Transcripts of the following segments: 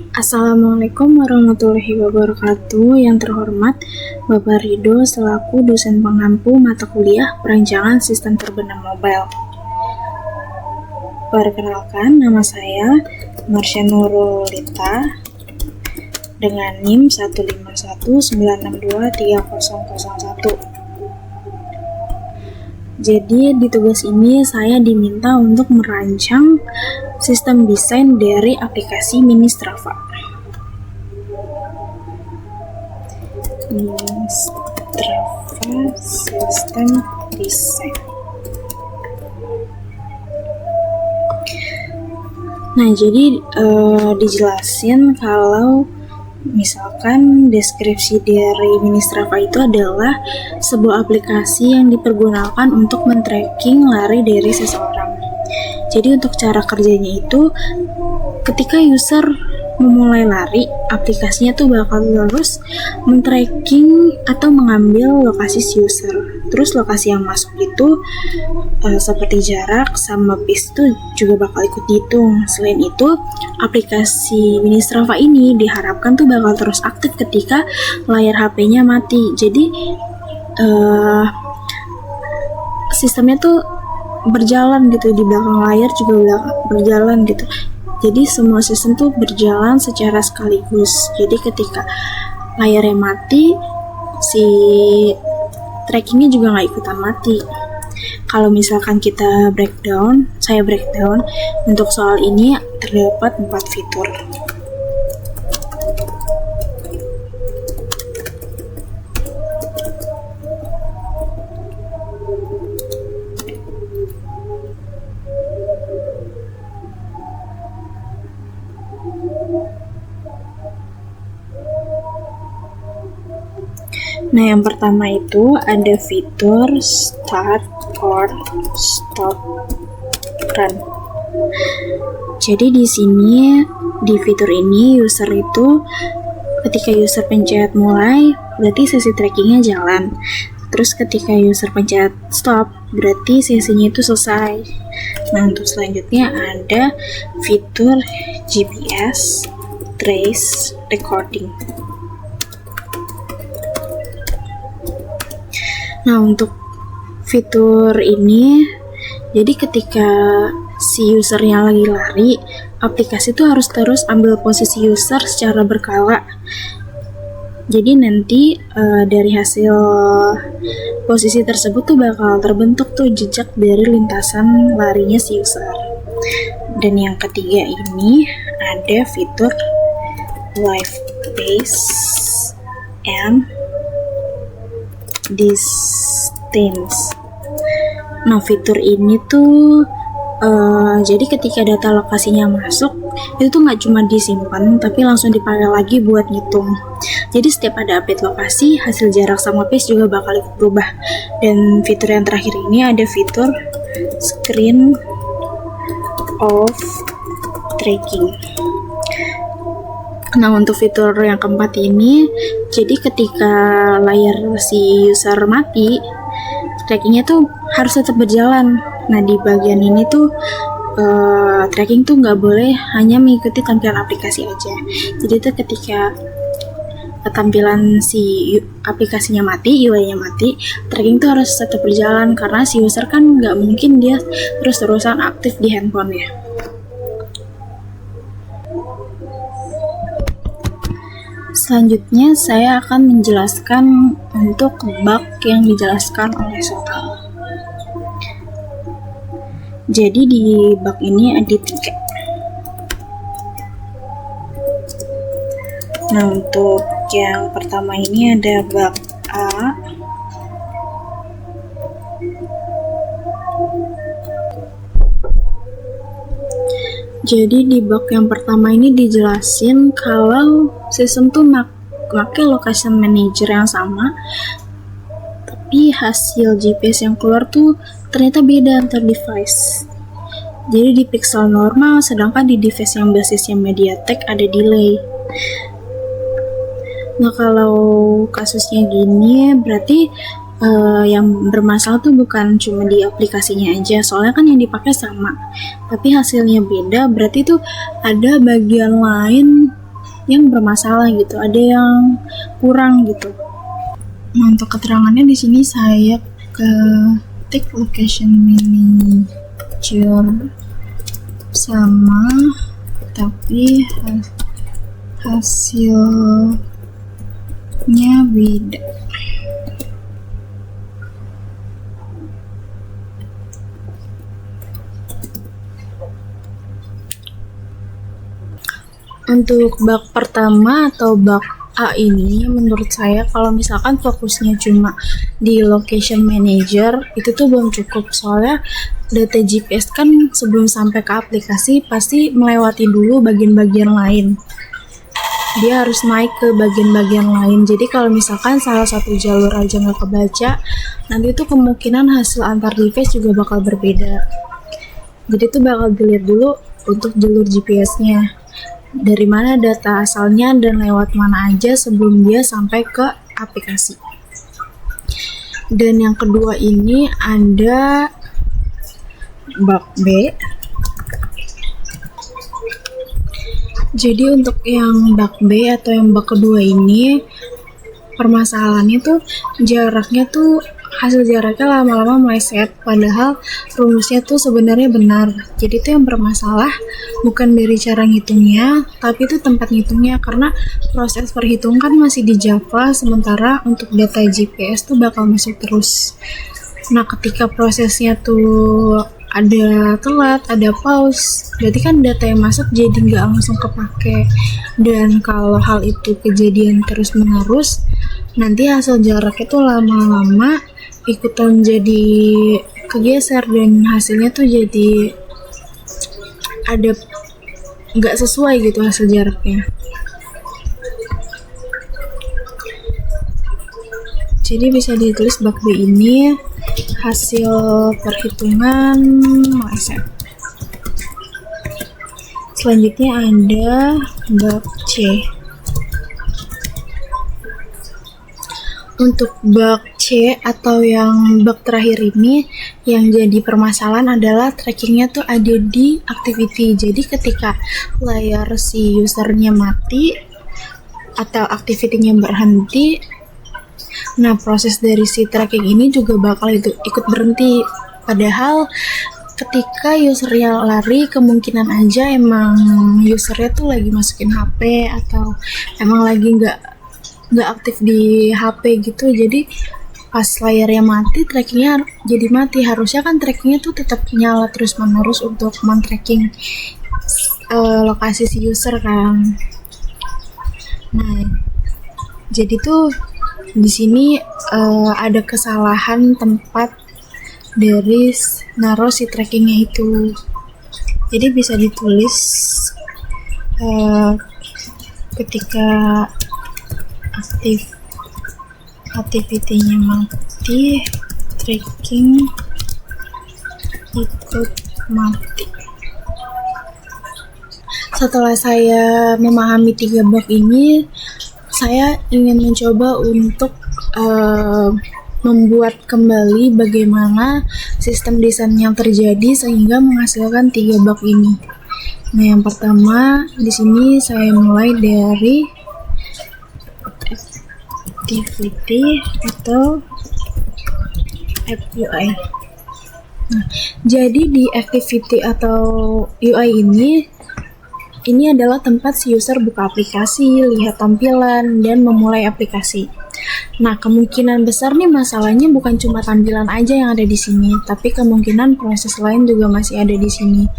Assalamualaikum warahmatullahi wabarakatuh. Yang terhormat Bapak Ridho selaku dosen pengampu mata kuliah Perancangan Sistem Terbenam Mobile. Perkenalkan, nama saya Marsha Nurulita dengan NIM 15196230001. Jadi di tugas ini saya diminta untuk merancang sistem desain dari aplikasi Ministrava. Ministrava sistem desain. Nah, jadi dijelasin kalau misalkan deskripsi dari Ministrava itu adalah sebuah aplikasi yang dipergunakan untuk men-tracking lari dari seseorang. Jadi untuk cara kerjanya itu, ketika user memulai lari, aplikasinya tuh bakal terus men-tracking atau mengambil lokasi si user. Terus lokasi yang masuk itu seperti jarak sama pace itu juga bakal ikut dihitung. Selain itu, aplikasi Ministrava ini diharapkan tuh bakal terus aktif ketika layar HP-nya mati. Jadi sistemnya tuh berjalan gitu, di belakang layar juga berjalan gitu. Jadi semua sistem tuh berjalan secara sekaligus. Jadi ketika layarnya mati, si trackingnya juga nggak ikutan mati. Kalau misalkan kita saya breakdown untuk soal ini terdapat 4 fitur. Nah, yang pertama itu ada fitur start or stop run. Jadi di sini, di fitur ini, user itu ketika user pencet mulai, berarti sesi trackingnya jalan. Terus ketika user pencet stop, berarti sesinya itu selesai. Nah, untuk selanjutnya ada fitur GPS trace recording. Nah, untuk fitur ini, jadi ketika si usernya lagi lari, aplikasi itu harus terus ambil posisi user secara berkala. Jadi nanti dari hasil posisi tersebut tuh bakal terbentuk tuh jejak dari lintasan larinya si user. Dan yang ketiga ini ada fitur live pace and distance. Nah, fitur ini tuh jadi ketika data lokasinya masuk, itu tuh nggak cuma disimpan, tapi langsung dipakai lagi buat ngitung. Jadi setiap ada update lokasi, hasil jarak sama pace juga bakal ikut berubah. Dan fitur yang terakhir ini ada fitur screen of tracking. Nah, untuk fitur yang keempat ini, jadi ketika layar si user mati, trackingnya tuh harus tetap berjalan. Nah, di bagian ini tuh tracking tuh nggak boleh hanya mengikuti tampilan aplikasi aja. Jadi tuh ketika tampilan si aplikasinya mati, UI-nya mati, tracking tuh harus tetap berjalan karena si user kan nggak mungkin dia terus-terusan aktif di handphonenya. Selanjutnya saya akan menjelaskan untuk bug yang dijelaskan oleh soal. Jadi di bug ini ada 3. Nah, untuk yang pertama ini ada bug A. Jadi di bug yang pertama ini dijelasin kalau sistem tuh pakai location manager yang sama, tapi hasil GPS yang keluar tuh ternyata beda antar device. Jadi di pixel normal, sedangkan di device yang basisnya MediaTek ada delay. Nah, kalau kasusnya gini, berarti yang bermasalah tuh bukan cuma di aplikasinya aja, soalnya kan yang dipakai sama tapi hasilnya beda, berarti tuh ada bagian lain yang bermasalah gitu, ada yang kurang gitu. Nah, untuk keterangannya di sini saya ketik location manager sama, tapi hasilnya beda. Untuk bug pertama atau bug A ini, menurut saya kalau misalkan fokusnya cuma di location manager, itu tuh belum cukup. Soalnya data GPS kan sebelum sampai ke aplikasi pasti melewati dulu bagian-bagian lain. Dia harus naik ke bagian-bagian lain. Jadi kalau misalkan salah satu jalur aja nggak kebaca, nanti tuh kemungkinan hasil antar device juga bakal berbeda. Jadi tuh bakal dilihat dulu untuk jalur GPS-nya, dari mana data asalnya dan lewat mana aja sebelum dia sampai ke aplikasi. Dan yang kedua ini ada bug B. Jadi untuk yang bug B atau yang bug kedua ini, permasalahannya tuh jaraknya tuh, hasil jaraknya lama-lama meleset, padahal rumusnya tuh sebenarnya benar. Jadi tuh yang bermasalah bukan dari cara ngitungnya, tapi itu tempat ngitungnya, karena proses perhitungan masih di Java, sementara untuk data GPS tuh bakal masuk terus. Nah, ketika prosesnya tuh ada telat, ada pause, berarti kan data yang masuk jadi nggak langsung kepake. Dan kalau hal itu kejadian terus menerus, nanti hasil jaraknya tuh lama-lama ikutan jadi kegeser dan hasilnya tuh jadi ada nggak sesuai gitu hasil jaraknya. Jadi bisa ditulis bug B ini hasil perhitungan meleset. Selanjutnya ada bug C. Untuk bug C atau yang bug terakhir ini, yang jadi permasalahan adalah trackingnya tuh ada di activity. Jadi ketika layar si usernya mati atau activity-nya berhenti, nah proses dari si tracking ini juga bakal ikut berhenti. Padahal ketika usernya lari, kemungkinan aja emang usernya tuh lagi masukin HP atau emang lagi nggak aktif di HP gitu. Jadi pas layarnya mati, trackingnya jadi mati. Harusnya kan trackingnya tuh tetap nyala terus menerus untuk men-tracking lokasi si user kan. Nah, jadi tuh di sini ada kesalahan tempat dari naruh si trackingnya itu. Jadi bisa ditulis ketika activity-nya mati, tracking ikut mati. Setelah saya memahami 3 bug ini, saya ingin mencoba untuk membuat kembali bagaimana sistem desain yang terjadi sehingga menghasilkan 3 bug ini. Nah, yang pertama di sini saya mulai dari activity atau app UI. Nah, jadi di activity atau UI ini adalah tempat si user buka aplikasi, lihat tampilan, dan memulai aplikasi. Nah, kemungkinan besar nih masalahnya bukan cuma tampilan aja yang ada di sini, tapi kemungkinan proses lain juga masih ada di sini.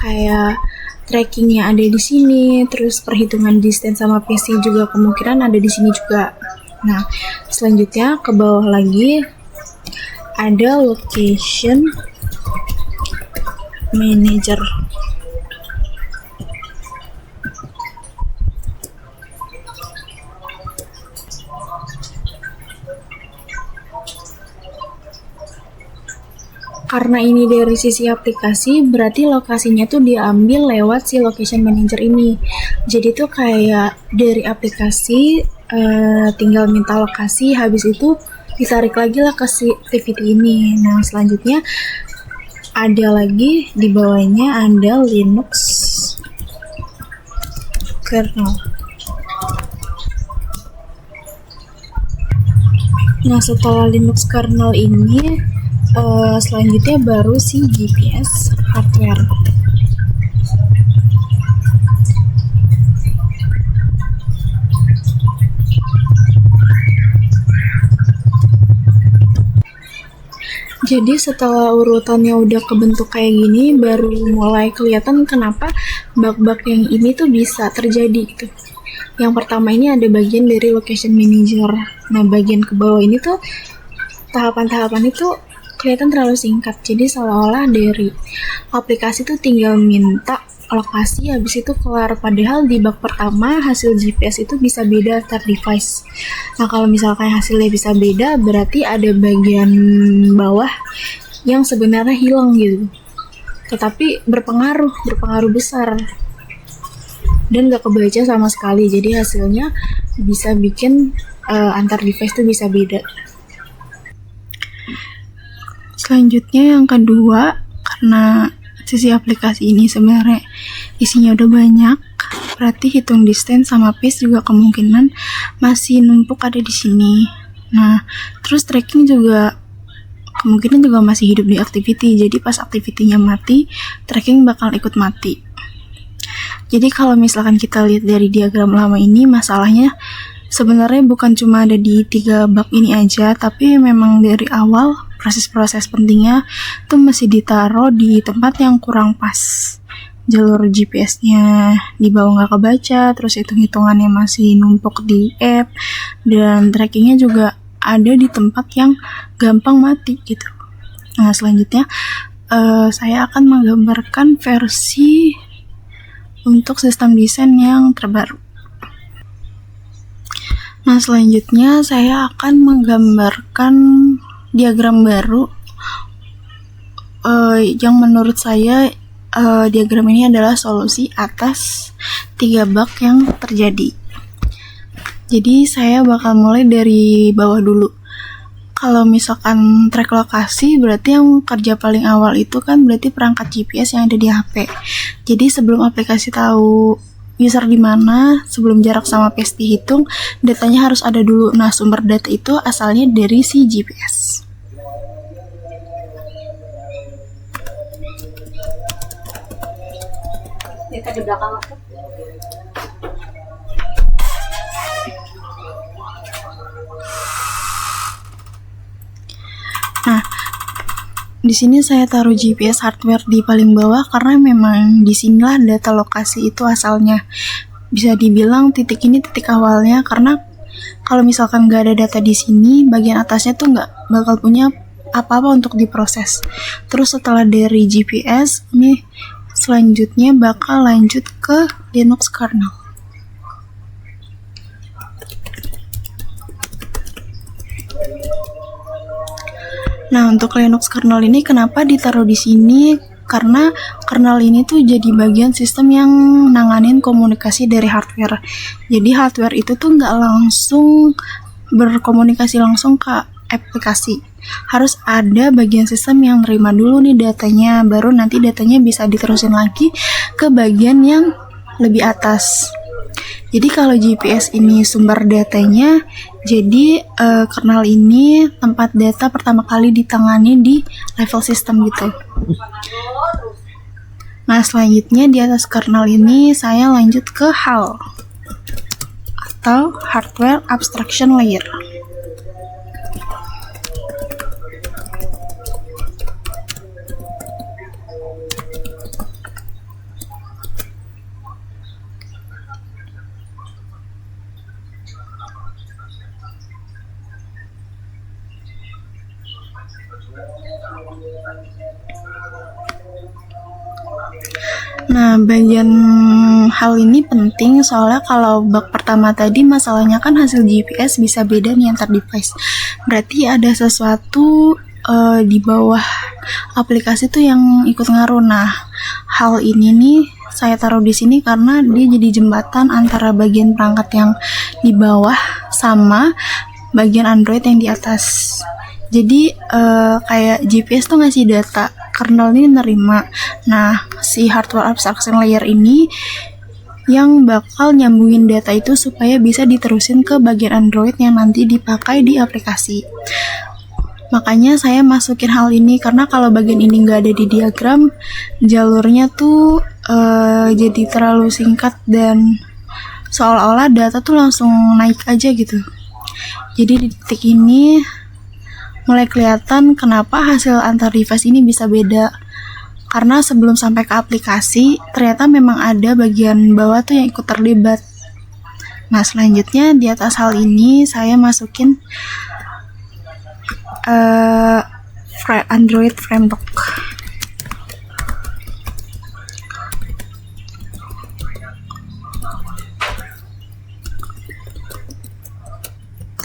Kayak trackingnya ada di sini, terus perhitungan distance sama PC juga kemungkinan ada di sini juga. Nah, selanjutnya ke bawah lagi ada location manager. Karena ini dari sisi aplikasi, berarti lokasinya tuh diambil lewat si location manager ini. Jadi tuh kayak dari aplikasi tinggal minta lokasi, habis itu ditarik lagi lah ke si activity ini. Nah, selanjutnya ada lagi di bawahnya ada Linux kernel. Nah, setelah Linux kernel ini, selanjutnya baru si GPS hardware. Jadi setelah urutannya udah kebentuk kayak gini, baru mulai kelihatan kenapa bug-bug yang ini tuh bisa terjadi gitu. Yang pertama ini ada bagian dari location manager. Nah, bagian ke bawah ini tuh tahapan-tahapan itu kelihatan terlalu singkat. Jadi seolah-olah dari aplikasi tuh tinggal minta lokasi, habis itu kelar. Padahal di bug pertama hasil GPS itu bisa beda antar device. Nah, kalau misalkan hasilnya bisa beda, berarti ada bagian bawah yang sebenarnya hilang gitu. Tetapi berpengaruh besar. Dan gak kebaca sama sekali. Jadi hasilnya bisa bikin antar device tuh bisa beda. Selanjutnya yang kedua, karena sisi aplikasi ini sebenarnya isinya udah banyak, berarti hitung distance sama pace juga kemungkinan masih numpuk ada di sini. Nah, terus tracking juga kemungkinan juga masih hidup di activity. Jadi pas activity-nya mati, tracking bakal ikut mati. Jadi kalau misalkan kita lihat dari diagram lama ini, masalahnya sebenarnya bukan cuma ada di 3 bug ini aja, tapi memang dari awal proses-proses pentingnya tuh masih ditaruh di tempat yang kurang pas. Jalur GPS-nya di bawah nggak kebaca, terus hitung-hitungannya masih numpuk di app, dan trackingnya juga ada di tempat yang gampang mati gitu. Nah, selanjutnya saya akan menggambarkan versi untuk sistem desain yang terbaru. Nah, selanjutnya saya akan menggambarkan diagram baru yang menurut saya diagram ini adalah solusi atas 3 bug yang terjadi. Jadi saya bakal mulai dari bawah dulu. Kalau misalkan track lokasi, berarti yang kerja paling awal itu kan berarti perangkat GPS yang ada di HP. Jadi sebelum aplikasi tahu user di mana, sebelum jarak sama pace dihitung, datanya harus ada dulu. Nah, sumber data itu asalnya dari si GPS. Data di belakang aku. Nah, di sini saya taruh GPS hardware di paling bawah karena memang disinilah data lokasi itu asalnya. Bisa dibilang titik ini titik awalnya, karena kalau misalkan nggak ada data di sini, bagian atasnya tuh nggak bakal punya apa-apa untuk diproses. Terus setelah dari GPS, ini selanjutnya bakal lanjut ke Linux kernel. Nah, untuk Linux kernel ini kenapa ditaruh di sini? Karena kernel ini tuh jadi bagian sistem yang nanganin komunikasi dari hardware. Jadi hardware itu tuh nggak langsung berkomunikasi langsung ke aplikasi. Harus ada bagian sistem yang nerima dulu nih datanya, baru nanti datanya bisa diterusin lagi ke bagian yang lebih atas. Jadi kalau GPS ini sumber datanya, jadi kernel ini tempat data pertama kali ditangani di level sistem gitu. Nah, selanjutnya di atas kernel ini saya lanjut ke HAL atau Hardware Abstraction Layer. Nah, bagian hal ini penting soalnya kalau bug pertama tadi masalahnya kan hasil GPS bisa beda nih antar device. Berarti ada sesuatu di bawah aplikasi tuh yang ikut ngaruh. Nah, hal ini nih saya taruh di sini karena dia jadi jembatan antara bagian perangkat yang di bawah sama bagian Android yang di atas. Jadi kayak GPS tuh ngasih data, kernel ini nerima. Nah, si hardware abstraction layer ini yang bakal nyambungin data itu supaya bisa diterusin ke bagian Android yang nanti dipakai di aplikasi. Makanya saya masukin hal ini karena kalau bagian ini nggak ada di diagram, jalurnya tuh jadi terlalu singkat dan seolah-olah data tuh langsung naik aja gitu. Jadi di titik ini mulai kelihatan kenapa hasil antar device ini bisa beda. Karena sebelum sampai ke aplikasi, ternyata memang ada bagian bawah tuh yang ikut terlibat. Nah, selanjutnya di atas hal ini saya masukin Android Framework.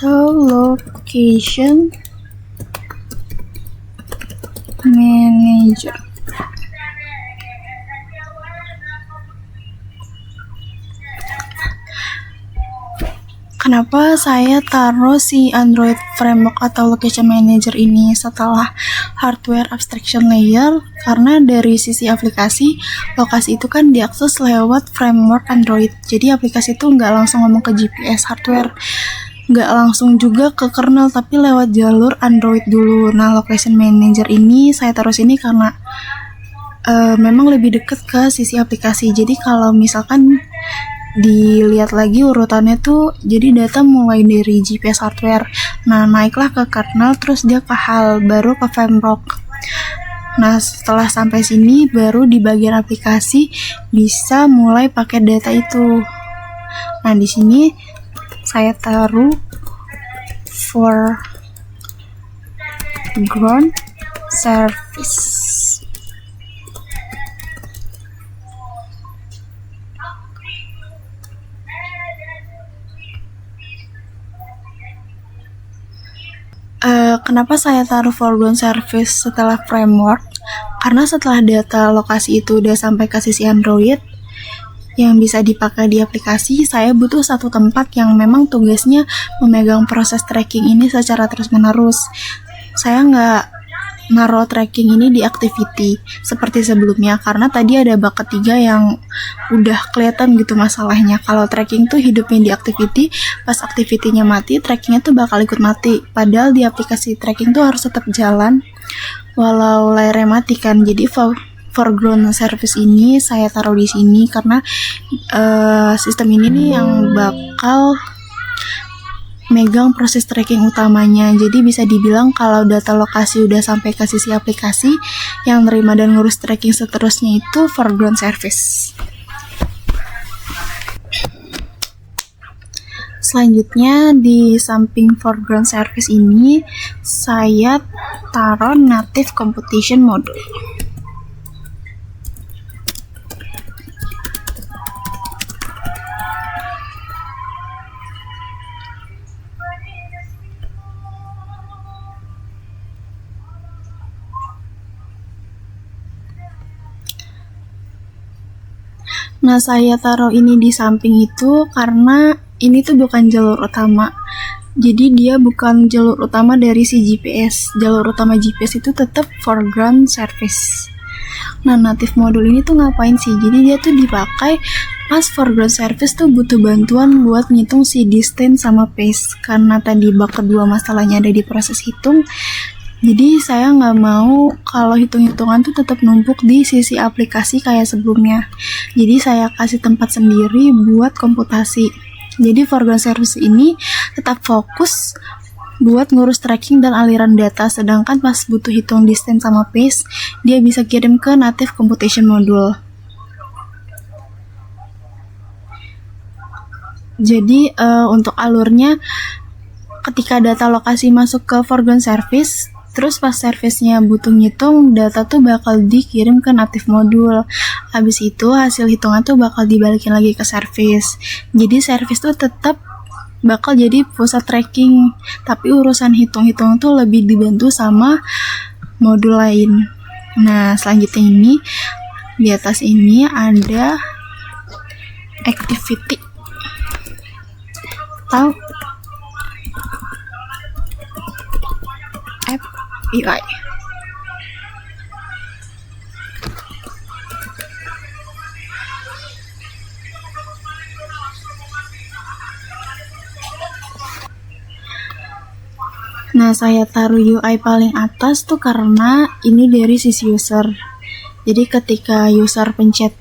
Location Manager. Kenapa saya taruh si Android Framework atau Location Manager ini setelah hardware abstraction layer? Karena dari sisi aplikasi, lokasi itu kan diakses lewat framework Android. Jadi aplikasi itu nggak langsung ngomong ke GPS hardware, nggak langsung juga ke kernel, tapi lewat jalur Android dulu. Nah, Location Manager ini saya taruh sini karena memang lebih deket ke sisi aplikasi. Jadi kalau misalkan dilihat lagi urutannya tuh, jadi data mulai dari GPS hardware, nah naiklah ke kernel, terus dia ke HAL, baru ke framework. Nah, setelah sampai sini baru di bagian aplikasi bisa mulai pakai data itu. Nah, di sini saya taruh foreground service. Kenapa saya taruh foreground service setelah framework? Karena setelah data lokasi itu udah sampai ke sisi Android yang bisa dipakai di aplikasi, saya butuh satu tempat yang memang tugasnya memegang proses tracking ini secara terus-menerus. Saya nggak naruh tracking ini di activity seperti sebelumnya, karena tadi ada bug ketiga yang udah kelihatan gitu masalahnya. Kalau tracking tuh hidupnya di activity, pas activity-nya mati, trackingnya tuh bakal ikut mati. Padahal di aplikasi tracking tuh harus tetap jalan walau layarnya mati kan. Jadi foreground service ini saya taruh di sini karena sistem ini nih yang bakal megang proses tracking utamanya. Jadi bisa dibilang kalau data lokasi udah sampai ke sisi aplikasi, yang nerima dan ngurus tracking seterusnya itu foreground service. Selanjutnya di samping foreground service ini saya taruh native computation module. Nah, saya taruh ini di samping itu karena ini tuh bukan jalur utama. Jadi dia bukan jalur utama dari si GPS. Jalur utama GPS itu tetap foreground service. Nah, native module ini tuh ngapain sih? Jadi dia tuh dipakai pas foreground service tuh butuh bantuan buat ngitung si distance sama pace. Karena tadi bug kedua masalahnya ada di proses hitung. Jadi saya nggak mau kalau hitung-hitungan tuh tetap numpuk di sisi aplikasi kayak sebelumnya. Jadi saya kasih tempat sendiri buat komputasi. Jadi foreground service ini tetap fokus buat ngurus tracking dan aliran data, sedangkan pas butuh hitung distance sama pace, dia bisa kirim ke native computation module. Jadi untuk alurnya, ketika data lokasi masuk ke foreground service, terus pas service-nya butuh ngitung, data tuh bakal dikirim ke native module. Habis itu hasil hitungan tuh bakal dibalikin lagi ke service. Jadi service tuh tetap bakal jadi pusat tracking, tapi urusan hitung-hitung tuh lebih dibantu sama modul lain. Nah, selanjutnya ini di atas ini ada activity atau app UI. Nah, saya taruh UI paling atas tuh karena ini dari sisi user. Jadi ketika user pencet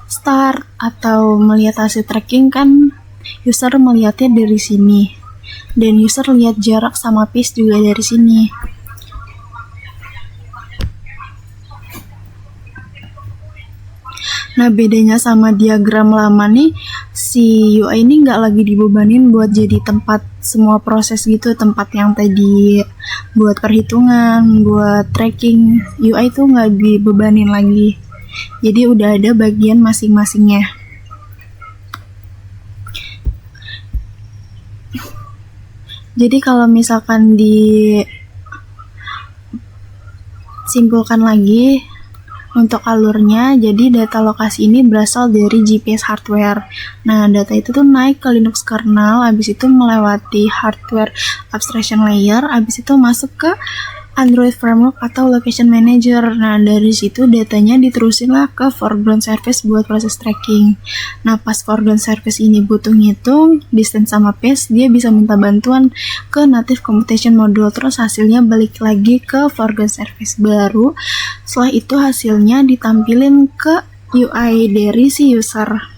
start atau melihat hasil tracking kan user melihatnya dari sini. Dan user lihat jarak sama pace juga dari sini. Nah, bedanya sama diagram lama nih, si UI ini nggak lagi dibebanin buat jadi tempat semua proses gitu, tempat yang tadi buat perhitungan, buat tracking, UI itu nggak dibebanin lagi. Jadi udah ada bagian masing-masingnya. Jadi kalau misalkan disimpulkan lagi, untuk alurnya, jadi data lokasi ini berasal dari GPS hardware. Nah, data itu tuh naik ke Linux kernel, habis itu melewati hardware abstraction layer, habis itu masuk ke Android Framework atau Location Manager. Nah, dari situ datanya diterusin lah ke foreground service buat proses tracking. Nah, pas foreground service ini butuh ngitung distance sama pace, dia bisa minta bantuan ke native computation module, terus hasilnya balik lagi ke foreground service baru. Setelah itu hasilnya ditampilin ke UI dari si user.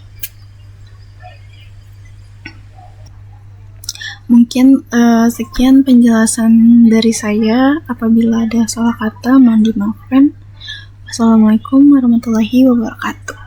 Mungkin sekian penjelasan dari saya. Apabila ada salah kata, mohon dimaafkan. Wassalamualaikum warahmatullahi wabarakatuh.